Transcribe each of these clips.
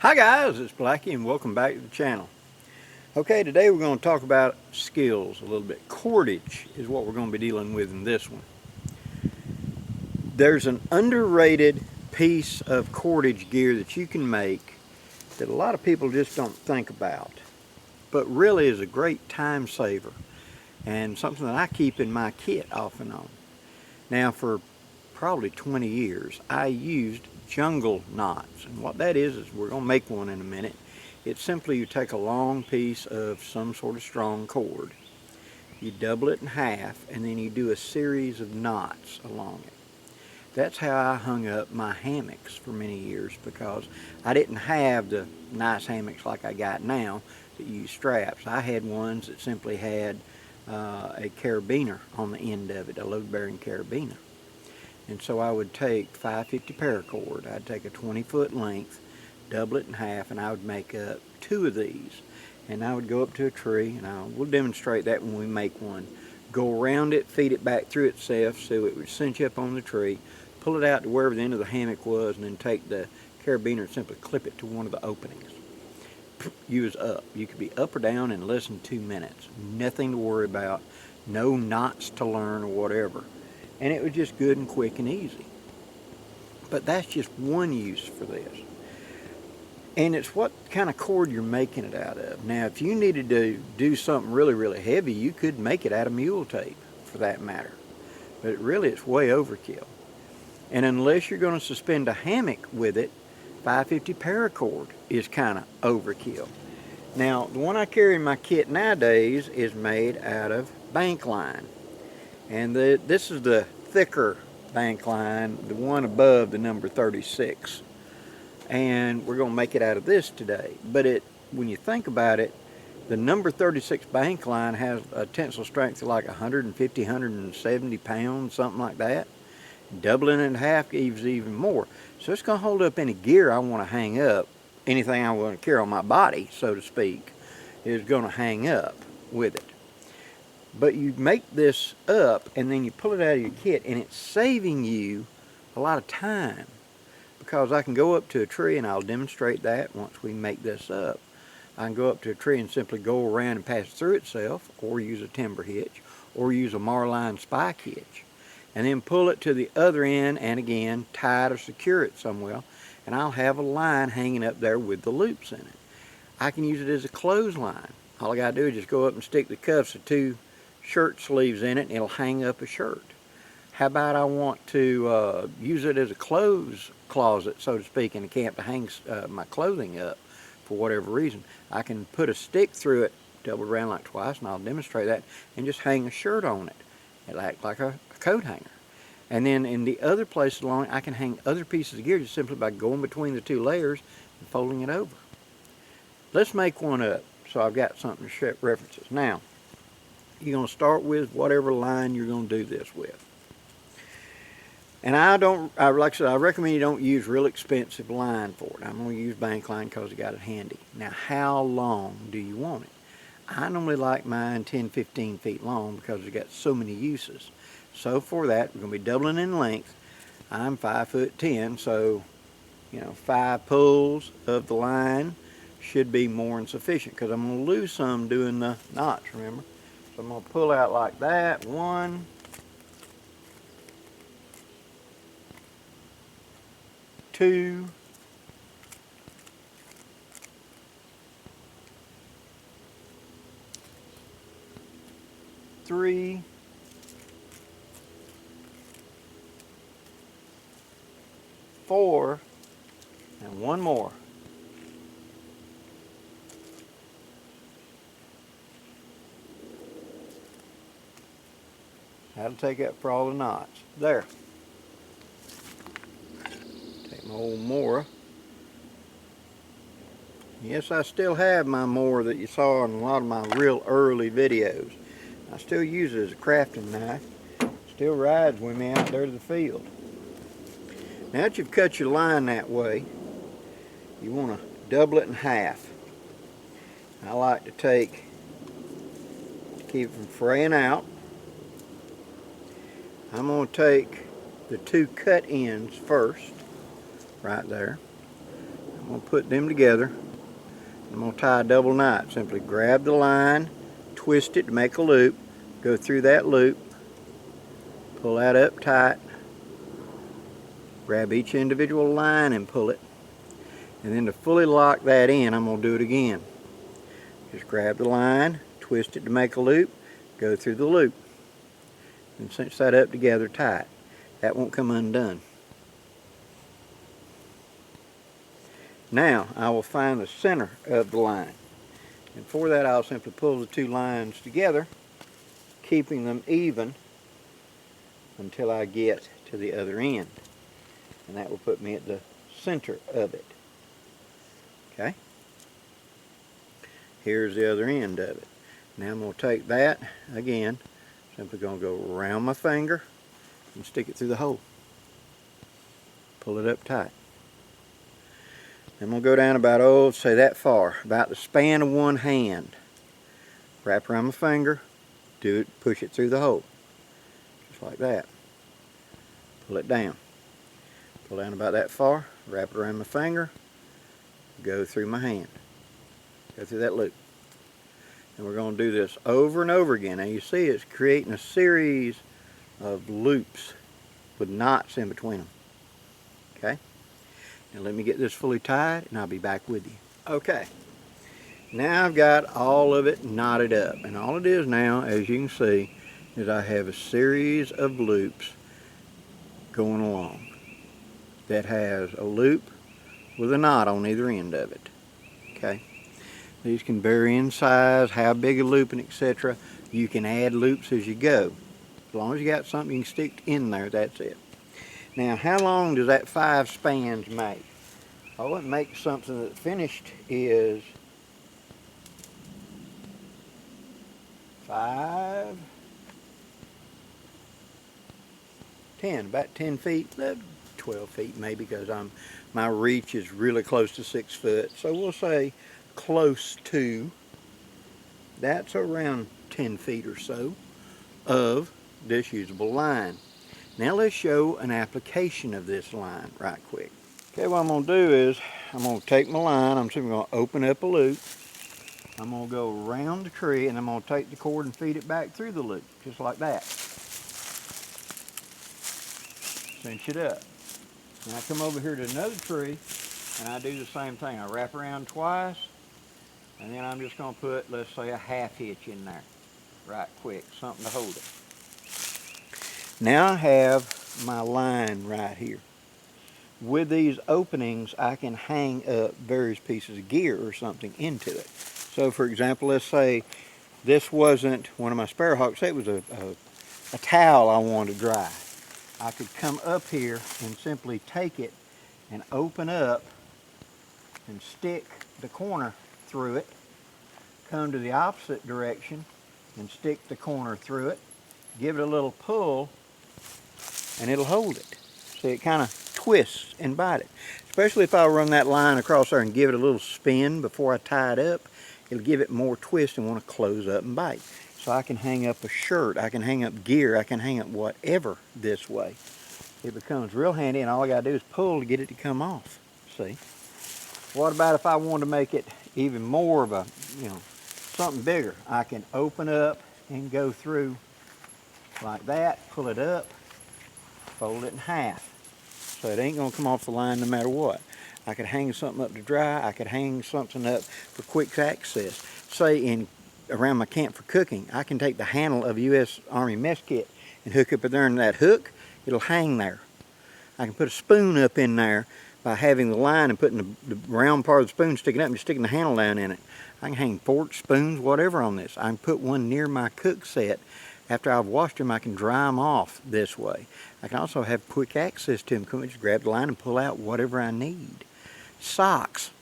Hi guys, it's Blackie and welcome back to the channel. Okay, today we're going to talk about skills a little bit. Cordage is what we're going to be dealing with in this one. There's an underrated piece of cordage gear that you can make that a lot of people just don't think about, but really is a great time saver and something that I keep in my kit off and on. Now, for probably 20 years I used jungle knots, and what that is we're going to make one in a minute. It's simply you take a long piece of some sort of strong cord, you double it in half, and then you do a series of knots along it. That's how I hung up my hammocks for many years, because I didn't have the nice hammocks like I got now that use straps. I had ones that simply had a carabiner on the end of it, a load-bearing carabiner. And so I would take 550 paracord, I'd take a 20-foot length, double it in half, and I would make up two of these. And I would go up to a tree, and we'll demonstrate that when we make one. Go around it, feed it back through itself so it would cinch up on the tree, pull it out to wherever the end of the hammock was, and then take the carabiner and simply clip it to one of the openings. You was up. You could be up or down in less than 2 minutes. Nothing to worry about, no knots to learn or whatever. And it was just good and quick and easy. But that's just one use for this. And it's what kind of cord you're making it out of. Now, if you needed to do something really, really heavy, you could make it out of mule tape, for that matter. But really, it's way overkill. And unless you're going to suspend a hammock with it, 550 paracord is kind of overkill. Now, the one I carry in my kit nowadays is made out of bank line. And this is the thicker bank line, the one above the number 36. And we're going to make it out of this today. But when you think about it, the number 36 bank line has a tensile strength of like 150, 170 pounds, something like that. Doubling it in half gives even more. So it's going to hold up any gear I want to hang up. Anything I want to carry on my body, so to speak, is going to hang up with it. But you make this up and then you pull it out of your kit, and it's saving you a lot of time, because I can go up to a tree, and I'll demonstrate that once we make this up. I can go up to a tree and simply go around and pass through itself, or use a timber hitch, or use a marline spike hitch, and then pull it to the other end and again tie it or secure it somewhere, and I'll have a line hanging up there with the loops in it. I can use it as a clothesline. All I gotta do is just go up and stick the cuffs of two shirt sleeves in it, and it'll hang up a shirt. How about I want to use it as a clothes closet, so to speak, in the camp to hang my clothing up for whatever reason. I can put a stick through it, double around like twice, and I'll demonstrate that, and just hang a shirt on it. It'll act like a coat hanger. And then in the other places along it, I can hang other pieces of gear just simply by going between the two layers and folding it over. Let's make one up so I've got something to show references. Now, you're going to start with whatever line you're going to do this with. And like I said, I recommend you don't use real expensive line for it. I'm going to use bank line because I got it handy. Now, how long do you want it? I normally like mine 10-15 feet long because it's got so many uses. So for that, we're going to be doubling in length. I'm 5'10", so 5 pulls of the line should be more than sufficient, because I'm going to lose some doing the knots, remember? So I'm going to pull out like that. 1, 2, 3, 4, and one more. That'll take up for all the knots. There. Take my old mower. Yes, I still have my mower that you saw in a lot of my real early videos. I still use it as a crafting knife. Still rides with me out there to the field. Now that you've cut your line that way, you want to double it in half. I like to keep it from fraying out, I'm going to take the two cut ends first, right there. I'm going to put them together. I'm going to tie a double knot. Simply grab the line, twist it to make a loop, go through that loop, pull that up tight, grab each individual line and pull it. And then to fully lock that in, I'm going to do it again. Just grab the line, twist it to make a loop, go through the loop, and cinch that up together tight. That won't come undone. Now I will find the center of the line, and for that I'll simply pull the two lines together, keeping them even until I get to the other end, and that will put me at the center of it. Okay, here's the other end of it. Now I'm going to take that again, simply going to go around my finger and stick it through the hole, pull it up tight. I'm going to go down about, oh, say that far, about the span of one hand. Wrap around my finger, do it, push it through the hole, just like that. Pull it down. Pull down about that far, wrap it around my finger, go through my hand. Go through that loop. And we're going to do this over and over again. Now you see it's creating a series of loops with knots in between them. Okay? Now let me get this fully tied and I'll be back with you. Okay, now I've got all of it knotted up, and all it is now, as you can see, is I have a series of loops going along that has a loop with a knot on either end of it. Okay, these can vary in size, how big a loop, and etc. You can add loops as you go. As long as you got something you can stick in there, that's it. Now, how long does that 5 spans make? Oh, it makes something that finished is 5, 10, about 10 feet, 12 feet maybe, because my reach is really close to 6 foot. So we'll say close to, that's around 10 feet or so of this usable line. Now let's show an application of this line right quick. Okay, what I'm going to do is I'm going to take my line, I'm simply going to open up a loop. I'm going to go around the tree and I'm going to take the cord and feed it back through the loop, just like that. Cinch it up. And I come over here to another tree and I do the same thing. I wrap around twice and then I'm just going to put, let's say, a half hitch in there right quick, something to hold it. Now I have my line right here. With these openings, I can hang up various pieces of gear or something into it. So for example, let's say this wasn't one of my sparrowhawks, it was a towel I wanted to dry. I could come up here and simply take it and open up and stick the corner through it, come to the opposite direction and stick the corner through it, give it a little pull, and it'll hold it. See, it kind of twists and bite it. Especially if I run that line across there and give it a little spin before I tie it up, it'll give it more twist and want to close up and bite. So I can hang up a shirt, I can hang up gear, I can hang up whatever this way. It becomes real handy, and all I gotta do is pull to get it to come off. See? What about if I wanted to make it even more of a, something bigger? I can open up and go through like that, pull it up, fold it in half. So it ain't gonna come off the line no matter what. I could hang something up to dry, I could hang something up for quick access. Say around my camp for cooking, I can take the handle of a U.S. Army mess kit and hook up there in that hook, it'll hang there. I can put a spoon up in there by having the line and putting the round part of the spoon sticking up and just sticking the handle down in it. I can hang forks, spoons, whatever on this. I can put one near my cook set. After I've washed them, I can dry them off this way. I can also have quick access to them. Come just grab the line and pull out whatever I need. Socks,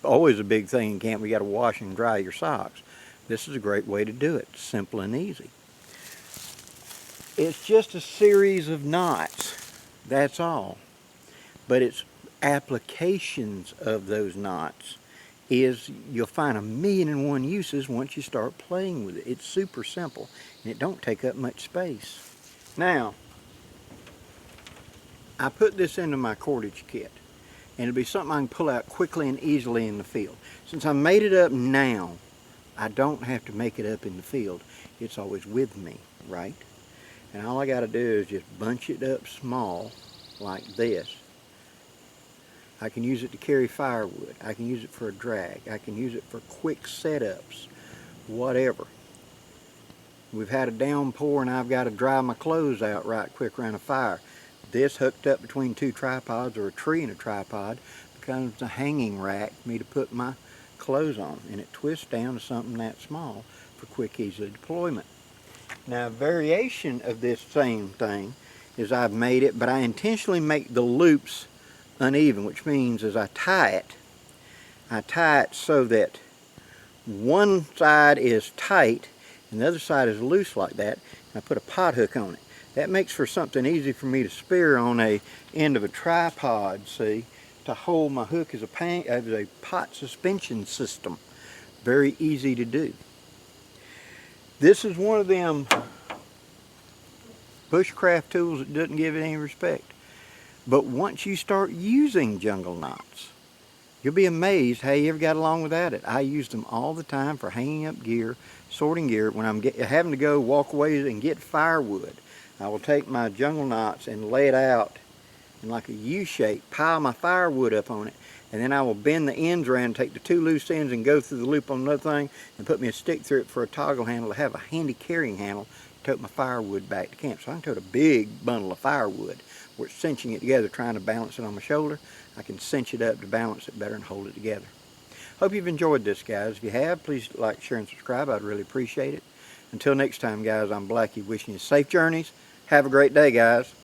always a big thing in camp. We got to wash and dry your socks. This is a great way to do it. Simple and easy. It's just a series of knots. That's all. But it's applications of those knots is you'll find 1,000,001 uses once you start playing with it. It's super simple and it don't take up much space. Now, I put this into my cordage kit. and it'll be something I can pull out quickly and easily in the field. Since I made it up now, I don't have to make it up in the field. It's always with me, right? And all I got to do is just bunch it up small like this. I can use it to carry firewood. I can use it for a drag. I can use it for quick setups, whatever. We've had a downpour and I've got to dry my clothes out right quick around a fire. This hooked up between two tripods, or a tree and a tripod, becomes a hanging rack for me to put my clothes on, and it twists down to something that small for quick, easy deployment. Now, a variation of this same thing is I've made it, but I intentionally make the loops uneven, which means as I tie it so that one side is tight and the other side is loose like that, and I put a pot hook on it. That makes for something easy for me to spear on a end of a tripod, see, to hold my hook as a pot suspension system. Very easy to do. This is one of them bushcraft tools that doesn't give it any respect. But once you start using jungle knots, you'll be amazed how you ever got along without it. I use them all the time for hanging up gear, sorting gear. When I'm having to go walk away and get firewood, I will take my jungle knots and lay it out in like a U shape, pile my firewood up on it, and then I will bend the ends around, take the two loose ends and go through the loop on another thing and put me a stick through it for a toggle handle to have a handy carrying handle to tote my firewood back to camp. So I can tote a big bundle of firewood. We're cinching it together, trying to balance it on my shoulder. I can cinch it up to balance it better and hold it together. Hope you've enjoyed this, guys. If you have, please like, share, and subscribe. I'd really appreciate it. Until next time, guys, I'm Blackie, wishing you safe journeys. Have a great day, guys.